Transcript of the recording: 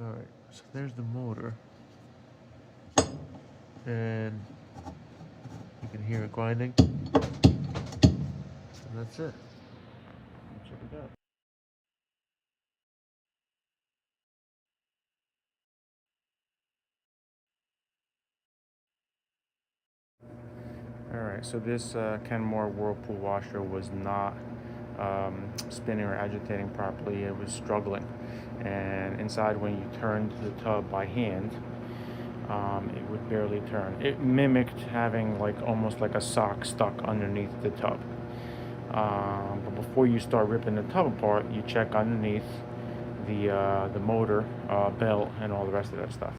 Alright, so there's the motor. And you can hear it grinding. And that's it. Check it out. Alright, so this Kenmore Whirlpool washer was not spinning or agitating properly. It was struggling. And inside, when you turned the tub by hand, it would barely turn. It mimicked having like almost like a sock stuck underneath the tub. But before you start ripping the tub apart, you check underneath the motor belt and all the rest of that stuff.